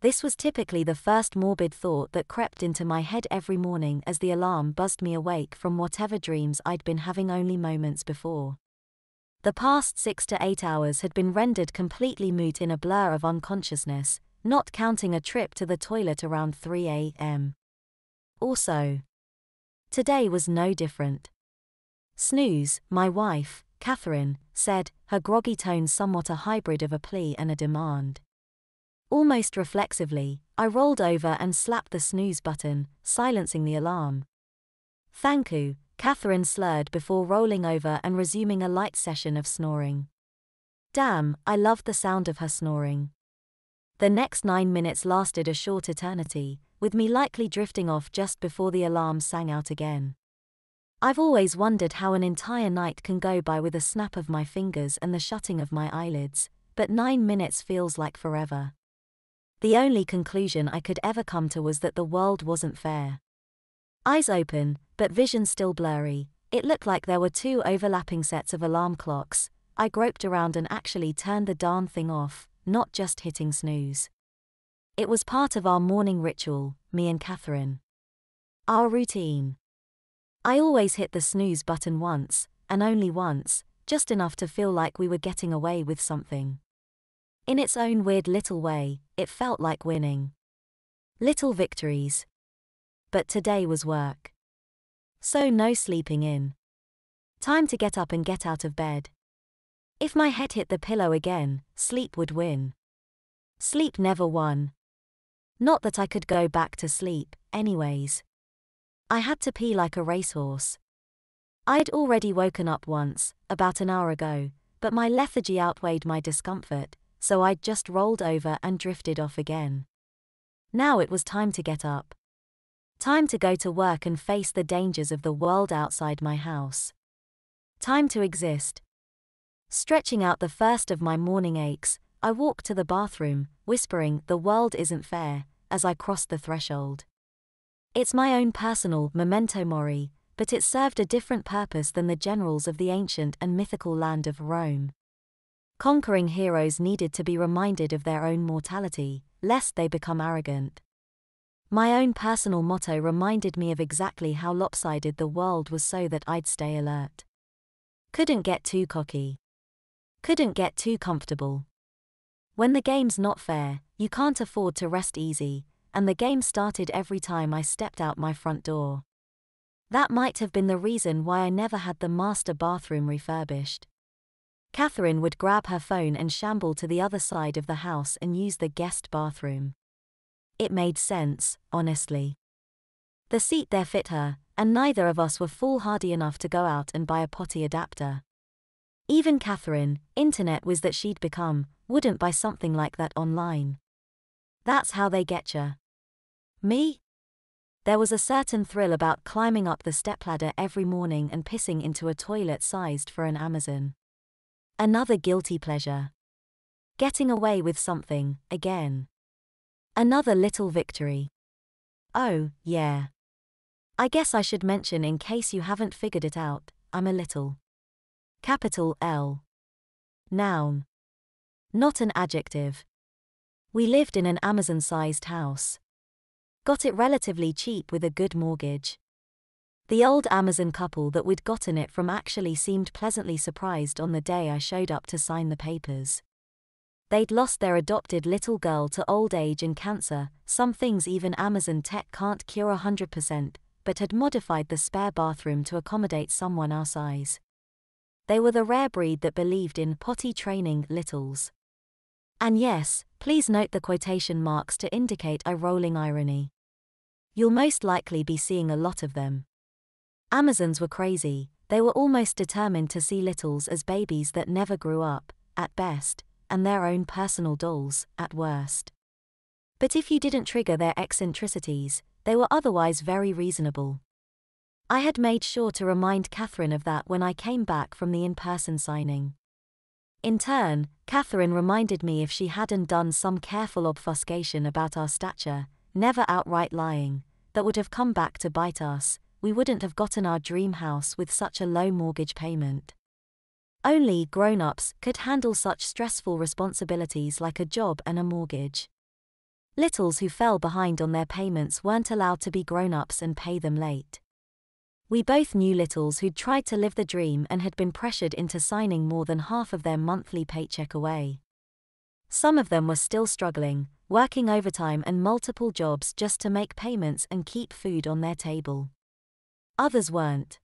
This was typically the first morbid thought that crept into my head every morning as the alarm buzzed me awake from whatever dreams I'd been having only moments before. The past 6 to 8 hours had been rendered completely moot in a blur of unconsciousness, not counting a trip to the toilet around 3 a.m. Also, today was no different. Snooze, my wife, Catherine, said, her groggy tone somewhat a hybrid of a plea and a demand. Almost reflexively, I rolled over and slapped the snooze button, silencing the alarm. Thank you, Catherine slurred before rolling over and resuming a light session of snoring. Damn, I loved the sound of her snoring. The next 9 minutes lasted a short eternity, with me likely drifting off just before the alarm sang out again. I've always wondered how an entire night can go by with a snap of my fingers and the shutting of my eyelids, but 9 minutes feels like forever. The only conclusion I could ever come to was that the world wasn't fair. Eyes open, but vision still blurry, it looked like there were 2 overlapping sets of alarm clocks. I groped around and actually turned the darn thing off, not just hitting snooze. It was part of our morning ritual, me and Catherine. Our routine. I always hit the snooze button once, and only once, just enough to feel like we were getting away with something. In its own weird little way, it felt like winning. Little victories. But today was work. So no sleeping in. Time to get up and get out of bed. If my head hit the pillow again, sleep would win. Sleep never won. Not that I could go back to sleep, anyways. I had to pee like a racehorse. I'd already woken up once, about an hour ago, but my lethargy outweighed my discomfort, so I'd just rolled over and drifted off again. Now it was time to get up. Time to go to work and face the dangers of the world outside my house. Time to exist. Stretching out the first of my morning aches, I walked to the bathroom, whispering, "The world isn't fair," as I crossed the threshold. It's my own personal memento mori, but it served a different purpose than the generals of the ancient and mythical land of Rome. Conquering heroes needed to be reminded of their own mortality, lest they become arrogant. My own personal motto reminded me of exactly how lopsided the world was so that I'd stay alert. Couldn't get too cocky. Couldn't get too comfortable. When the game's not fair, you can't afford to rest easy, and the game started every time I stepped out my front door. That might have been the reason why I never had the master bathroom refurbished. Catherine would grab her phone and shamble to the other side of the house and use the guest bathroom. It made sense, honestly. The seat there fit her, and neither of us were foolhardy enough to go out and buy a potty adapter. Even Catherine, internet whiz that she'd become, wouldn't buy something like that online. That's how they getcha. Me? There was a certain thrill about climbing up the stepladder every morning and pissing into a toilet sized for an Amazon. Another guilty pleasure. Getting away with something, again. Another little victory. Oh, yeah. I guess I should mention in case you haven't figured it out, I'm a little. Capital L. Noun. Not an adjective. We lived in an Amazon-sized house. Got it relatively cheap with a good mortgage. The old Amazon couple that we'd gotten it from actually seemed pleasantly surprised on the day I showed up to sign the papers. They'd lost their adopted little girl to old age and cancer, some things even Amazon tech can't cure 100%, but had modified the spare bathroom to accommodate someone our size. They were the rare breed that believed in potty training littles. And yes, please note the quotation marks to indicate eye-rolling irony. You'll most likely be seeing a lot of them. Amazons were crazy, they were almost determined to see littles as babies that never grew up, at best, and their own personal dolls, at worst. But if you didn't trigger their eccentricities, they were otherwise very reasonable. I had made sure to remind Catherine of that when I came back from the in-person signing. In turn, Catherine reminded me if she hadn't done some careful obfuscation about our stature, never outright lying, that would have come back to bite us, we wouldn't have gotten our dream house with such a low mortgage payment. Only grown-ups could handle such stressful responsibilities like a job and a mortgage. Littles who fell behind on their payments weren't allowed to be grown-ups and pay them late. We both knew littles who'd tried to live the dream and had been pressured into signing more than half of their monthly paycheck away. Some of them were still struggling, working overtime and multiple jobs just to make payments and keep food on their table. Others weren't.